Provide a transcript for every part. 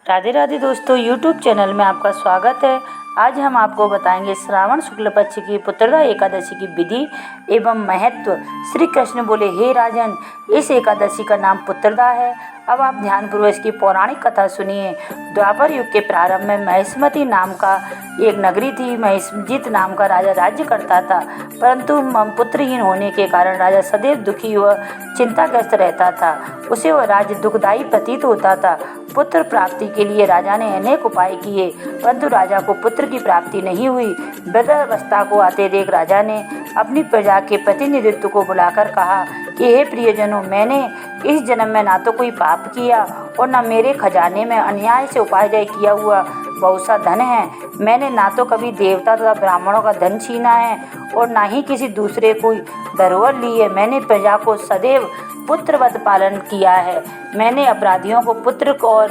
राधे राधे दोस्तों, YouTube channel में आपका स्वागत है। आज हम आपको बताएंगे श्रावण शुक्ल पक्ष की पुत्रदा एकादशी की विधि एवं महत्व। श्री कृष्ण बोले, हे राजन, इस एकादशी का नाम पुत्रदा है। अब आप ध्यानपूर्वक इसकी पौराणिक कथा सुनिए। द्वापर युग के प्रारंभ में महिष्मती नाम का एक नगरी थी। महिष्मजित नाम का राजा राज्य करता था, परंतु पुत्रहीन होने के कारण राजा सदैव दुखी व चिंताग्रस्त रहता था। उसे वह राज्य दुखदायी प्रतीत होता था। पुत्र प्राप्ति के लिए राजा ने अनेक उपाय किए, परंतु राजा को पुत्र की प्राप्ति नहीं हुई। वृद्धावस्था को आते देख राजा ने अपनी प्रजा के प्रतिनिधित्व को बुलाकर कहा कि हे प्रियजनों, मैंने इस जन्म में ना तो कोई पाप किया और न मेरे खजाने में अन्याय से उपार्जन किया हुआ बहुत सा धन है। मैंने ना तो कभी देवता तथा ब्राह्मणों का धन छीना है और ना ही किसी दूसरे कोई धरोहर ली है। मैंने प्रजा को सदैव पुत्रवत पालन किया है। मैंने अपराधियों को पुत्र और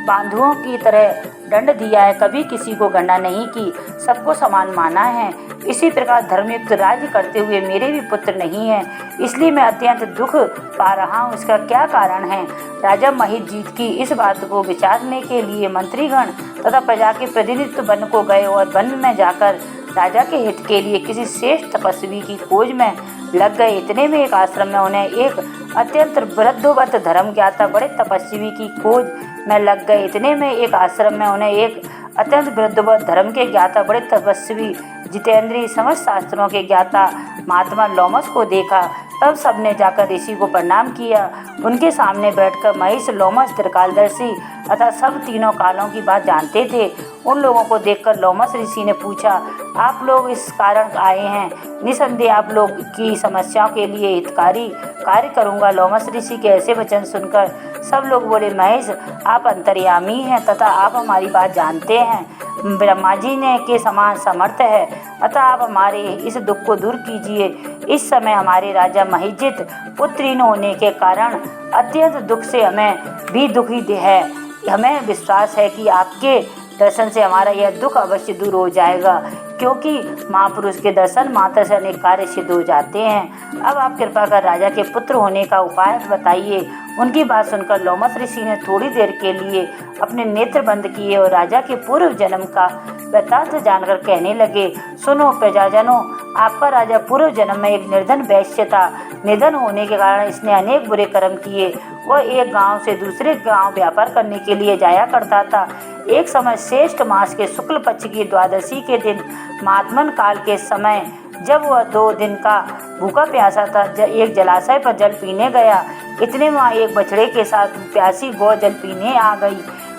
बांधुओं की तरह दंड दिया है। कभी किसी को गणना नहीं की, सबको समान माना है। इसी प्रकार धर्मयुक्त राज्य करते हुए मेरे भी पुत्र नहीं है, इसलिए मैं अत्यंत दुख पा रहा हूँ। इसका क्या कारण है? राजा महिष्मत की इस बात को विचारने के लिए मंत्रीगण तथा प्रजा के प्रतिनिधित्व वन को गए और वन में जाकर राजा के हित के लिए किसी श्रेष्ठ तपस्वी की खोज में लग गए। इतने में एक आश्रम में उन्हें एक अत्यंत वृद्धोवत धर्म ज्ञाता बड़े तपस्वी की खोज में लग गए। इतने में एक आश्रम में उन्हें एक अत्यंत वृद्धोवत धर्म के ज्ञाता बड़े तपस्वी जितेंद्रीय समस्त शास्त्रों के ज्ञाता महात्मा लोमस को देखा। तब सबने जाकर ऋषि को प्रणाम किया। उनके सामने बैठकर महिष, लोमस, त्रिकालदर्शी अतः सब तीनों कालों की बात जानते थे। उन लोगों को देखकर लोमस ऋषि ने पूछा, आप लोग इस कारण आए हैं? निसंदेह आप लोग की समस्याओं के लिए हितकारी कार्य करूंगा। लोमस ऋषि के ऐसे वचन सुनकर सब लोग बोले, महेश, आप अंतर्यामी हैं तथा आप हमारी बात जानते हैं। ब्रह्मा जी ने के समान समर्थ है, अतः आप हमारे इस दुख को दूर कीजिए। इस समय हमारे राजा महिष्मत पुत्रहीन होने के कारण अत्यंत दुख से हमें भी दुखी है। हमें विश्वास है कि आपके दर्शन से हमारा यह दुख अवश्य दूर हो जाएगा, क्योंकि महापुरुष के दर्शन मात्र से अनेक कार्य सिद्ध हो जाते हैं। अब आप कृपा कर राजा के पुत्र होने का उपाय बताइए। उनकी बात सुनकर लोमस ऋषि ने थोड़ी देर के लिए अपने नेत्र बंद किए और राजा के पूर्व जन्म का वृत्तांत जानकर कहने लगे, सुनो प्रजाजनों, आपका राजा पूर्व जन्म में एक निर्धन वैश्य था। निर्धन होने के कारण इसने अनेक बुरे कर्म किए। वह एक गांव से दूसरे गांव व्यापार करने के लिए जाया करता था। एक समय श्रेष्ठ मास के शुक्ल पक्ष की द्वादशी के दिन महात्मन काल के समय जब वह 2 दिन का भूखा प्यासा था, एक जलाशय पर जल पीने गया। इतने में एक बछड़े के साथ प्यासी गौ जल पीने आ गई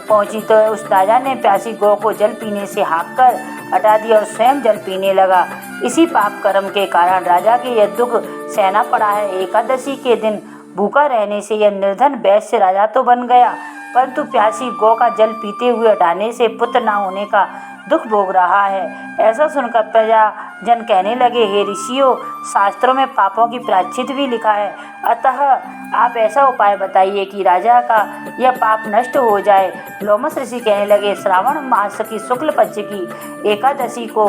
पहुंची, तो उस राजा ने प्यासी गौ को जल पीने से हाँककर हटा दिया और स्वयं जल पीने लगा। इसी पाप कर्म के कारण राजा के यह दुख सहना पड़ा है। एकादशी के दिन भूखा रहने से यह निर्धन वैश्य राजा तो बन गया, परंतु प्यासी गौ का जल पीते हुए हटाने से पुत्र न होने का दुख भोग रहा है। ऐसा सुनकर प्रजाजन कहने लगे, हे ऋषियों, शास्त्रों में पापों की प्रायश्चित भी लिखा है, अतः आप ऐसा उपाय बताइए कि राजा का यह पाप नष्ट हो जाए। लोमस ऋषि कहने लगे, श्रावण मास की शुक्ल पक्ष की एकादशी को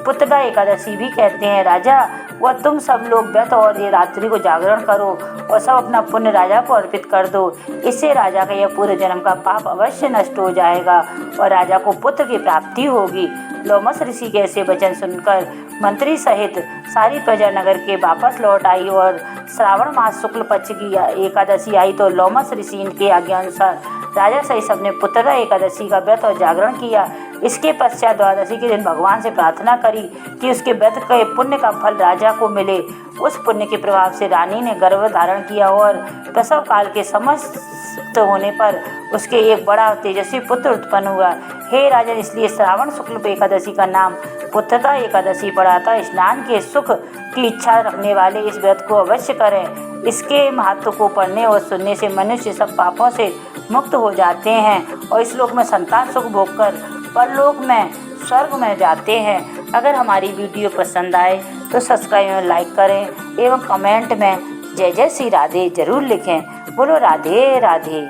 पुत्रदा एकादशी भी कहते हैं। राजा, वह तुम सब लोग व्रत और ये रात्रि को जागरण करो और सब अपना पुण्य राजा को अर्पित कर दो। इससे राजा का यह पूर्व जन्म का पाप अवश्य नष्ट हो जाएगा और राजा को पुत्र की प्राप्ति होगी। लोमस ऋषि के ऐसे वचन सुनकर मंत्री सहित सारी प्रजा नगर के वापस लौट आई और श्रावण मास शुक्ल पक्ष की एकादशी आई तो लोमस ऋषि के आज्ञा अनुसार राजा सहित सबने पुत्रदा एकादशी का व्रत और जागरण किया। इसके पश्चात द्वादशी के दिन भगवान से प्रार्थना करी कि उसके व्रत के पुण्य का फल राजा को मिले। उस पुण्य के प्रभाव से रानी ने गर्भ धारण किया और प्रसव काल के समाप्त होने पर उसके एक बड़ा तेजस्वी पुत्र उत्पन्न हुआ। हे राजन, इसलिए श्रावण शुक्ल एकादशी का नाम पुत्रदा एकादशी पड़ा था। स्नान के सुख की इच्छा रखने वाले इस व्रत को अवश्य करें। इसके महत्व को पढ़ने और सुनने से मनुष्य सब पापों से मुक्त हो जाते हैं और इस लोक में संतान सुख भोगकर परलोक में स्वर्ग में जाते हैं। अगर हमारी वीडियो पसंद आए तो सब्सक्राइब और लाइक करें एवं कमेंट में जय जय श्री राधे जरूर लिखें। बोलो राधे राधे।